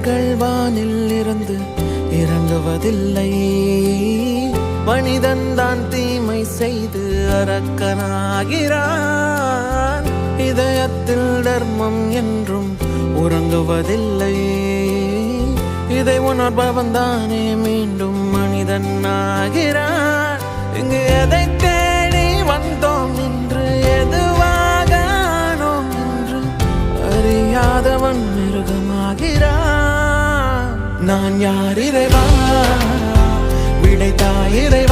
கதிர்கள் வானில் இருந்து இறங்குவதில்லை. மனிதன் தான் தீமை செய்து அரக்கனாகிறான். இதயத்தில் தர்மம் என்றும் உறங்குவதில்லை. இதை உணர்பவன் தானே மீண்டும் மனிதன் ஆகிறான். இங்கு எதை தேடி வந்தோம் என்று, எதுவாக ஆனோம் என்று அறியாதவன் மிருகமாகிறான். நான் யார் இறைவா, விடைத்தாய் இறைவா.